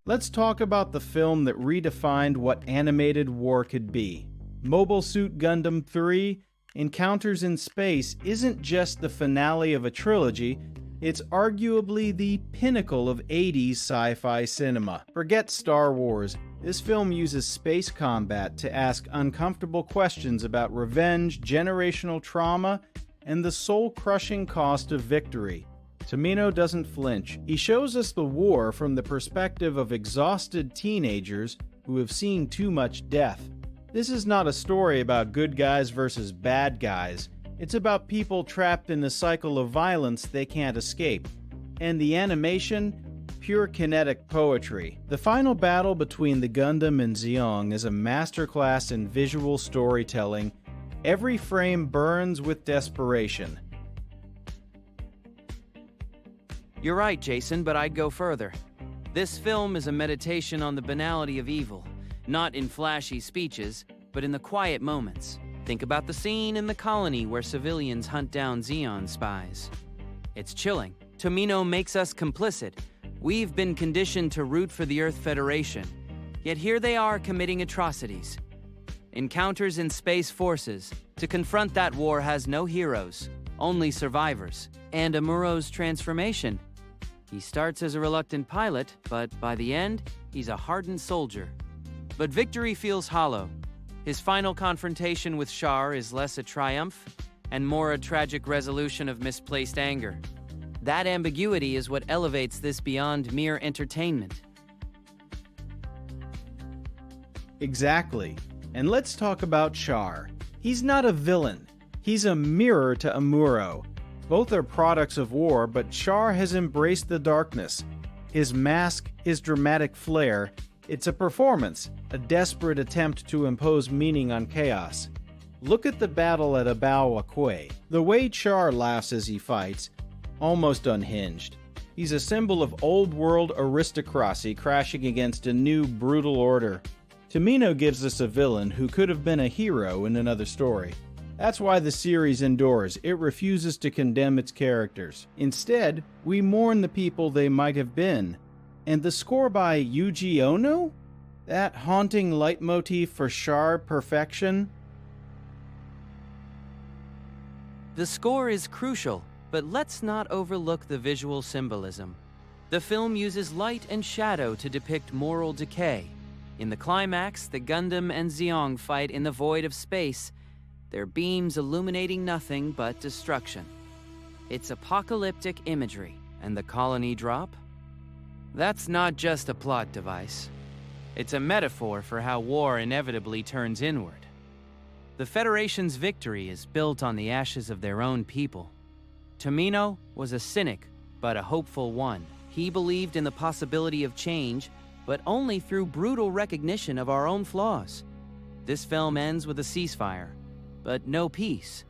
Let's talk about the film that redefined what animated war could be. Mobile Suit Gundam 3 Encounters in Space isn't just the finale of a trilogy, it's arguably the pinnacle of 80s sci-fi cinema. Forget Star Wars, this film uses space combat to ask uncomfortable questions about revenge, generational trauma, and the soul-crushing cost of victory. Tomino doesn't flinch. He shows us the war from the perspective of exhausted teenagers who have seen too much death. This is not a story about good guys versus bad guys. It's about people trapped in a cycle of violence they can't escape. And the animation? Pure kinetic poetry. The final battle between the Gundam and Zeong is a masterclass in visual storytelling. Every frame burns with desperation. You're right, Jason, but I'd go further. This film is a meditation on the banality of evil, not in flashy speeches, but in the quiet moments. Think about the scene in the colony where civilians hunt down Zeon spies. It's chilling. Tomino makes us complicit. We've been conditioned to root for the Earth Federation, yet here they are committing atrocities. Encounters in Space Forces. To confront that war has no heroes, only survivors. And Amuro's transformation. He starts as a reluctant pilot, but by the end, he's a hardened soldier. But victory feels hollow. His final confrontation with Char is less a triumph and more a tragic resolution of misplaced anger. That ambiguity is what elevates this beyond mere entertainment. Exactly. And let's talk about Char. He's not a villain. He's a mirror to Amuro. Both are products of war, but Char has embraced the darkness. His mask, his dramatic flair, it's a performance, a desperate attempt to impose meaning on chaos. Look at the battle at Abao Akwe. The way Char laughs as he fights, almost unhinged. He's a symbol of old-world aristocracy crashing against a new, brutal order. Tomino gives us a villain who could have been a hero in another story. That's why the series endures. It refuses to condemn its characters. Instead, we mourn the people they might have been. And the score by Yuji Ono? That haunting leitmotif for Char perfection? The score is crucial, but let's not overlook the visual symbolism. The film uses light and shadow to depict moral decay. In the climax, the Gundam and Zeong fight in the void of space, their beams illuminating nothing but destruction. It's apocalyptic imagery, and the colony drop? That's not just a plot device. It's a metaphor for how war inevitably turns inward. The Federation's victory is built on the ashes of their own people. Tomino was a cynic, but a hopeful one. He believed in the possibility of change, but only through brutal recognition of our own flaws. This film ends with a ceasefire, but no peace.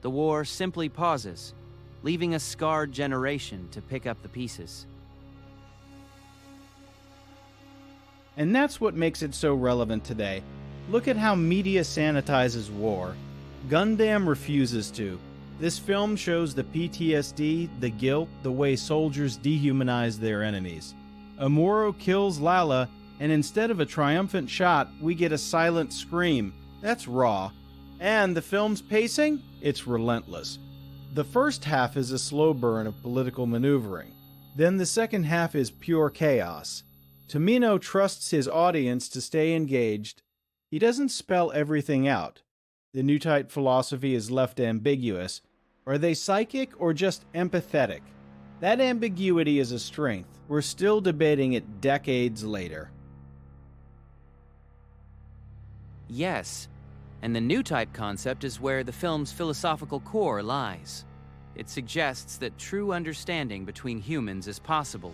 The war simply pauses, leaving a scarred generation to pick up the pieces. And that's what makes it so relevant today. Look at how media sanitizes war. Gundam refuses to. This film shows the PTSD, the guilt, the way soldiers dehumanize their enemies. Amuro kills Lala, and instead of a triumphant shot, we get a silent scream. That's raw. And the film's pacing? It's relentless. The first half is a slow burn of political maneuvering. Then the second half is pure chaos. Tomino trusts his audience to stay engaged. He doesn't spell everything out. The Newtype philosophy is left ambiguous. Are they psychic or just empathetic? That ambiguity is a strength. We're still debating it decades later. Yes, and the Newtype concept is where the film's philosophical core lies. It suggests that true understanding between humans is possible,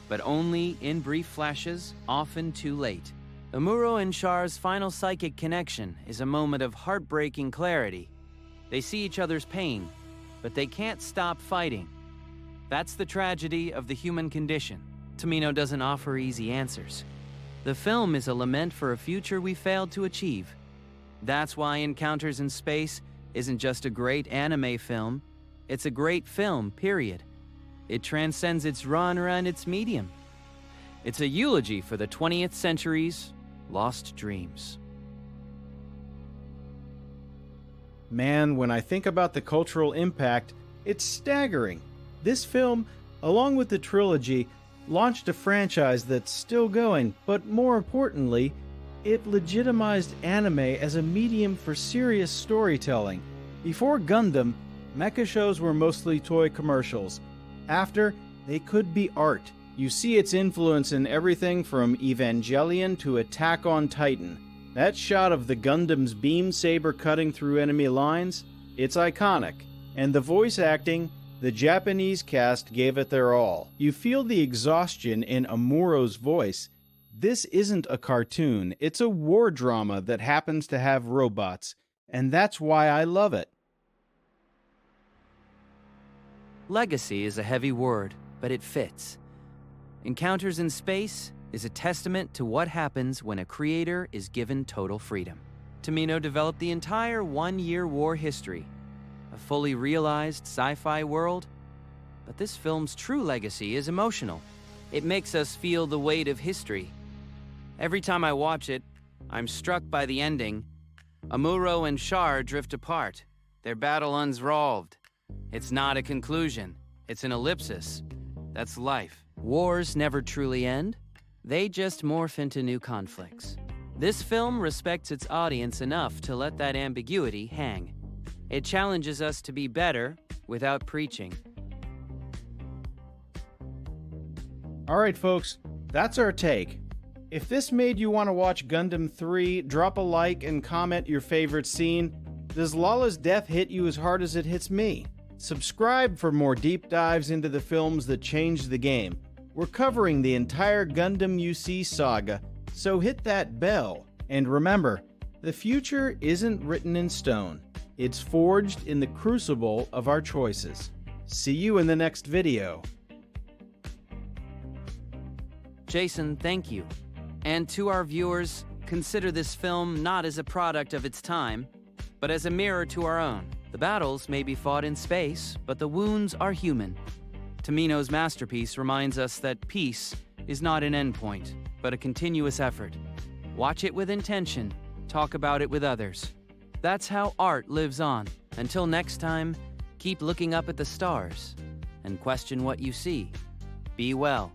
but only in brief flashes, often too late. Amuro and Char's final psychic connection is a moment of heartbreaking clarity. They see each other's pain, but they can't stop fighting. That's the tragedy of the human condition. Tomino doesn't offer easy answers. The film is a lament for a future we failed to achieve. That's why Encounters in Space isn't just a great anime film, it's a great film, period. It transcends its genre and its medium. It's a eulogy for the 20th century's lost dreams. Man, when I think about the cultural impact, it's staggering. This film, along with the trilogy, launched a franchise that's still going, but more importantly, it legitimized anime as a medium for serious storytelling. Before Gundam, mecha shows were mostly toy commercials. After, they could be art. You see its influence in everything from Evangelion to Attack on Titan. That shot of the Gundam's beam saber cutting through enemy lines, it's iconic. And the voice acting, the Japanese cast gave it their all. You feel the exhaustion in Amuro's voice. This isn't a cartoon, it's a war drama that happens to have robots, and that's why I love it. Legacy is a heavy word, but it fits. Encounters in Space is a testament to what happens when a creator is given total freedom. Tomino developed the entire one-year war history, a fully realized sci-fi world, but this film's true legacy is emotional. It makes us feel the weight of history. Every time I watch it, I'm struck by the ending. Amuro and Char drift apart, their battle unresolved. It's not a conclusion, it's an ellipsis. That's life. Wars never truly end. They just morph into new conflicts. This film respects its audience enough to let that ambiguity hang. It challenges us to be better without preaching. All right, folks, that's our take. If this made you want to watch Gundam 3, drop a like and comment your favorite scene. Does Lala's death hit you as hard as it hits me? Subscribe for more deep dives into the films that changed the game. We're covering the entire Gundam UC saga, so hit that bell. And remember, the future isn't written in stone. It's forged in the crucible of our choices. See you in the next video. Jason, thank you. And to our viewers, consider this film not as a product of its time, but as a mirror to our own. The battles may be fought in space, but the wounds are human. Tomino's masterpiece reminds us that peace is not an endpoint, but a continuous effort. Watch it with intention, talk about it with others. That's how art lives on. Until next time, keep looking up at the stars and question what you see. Be well.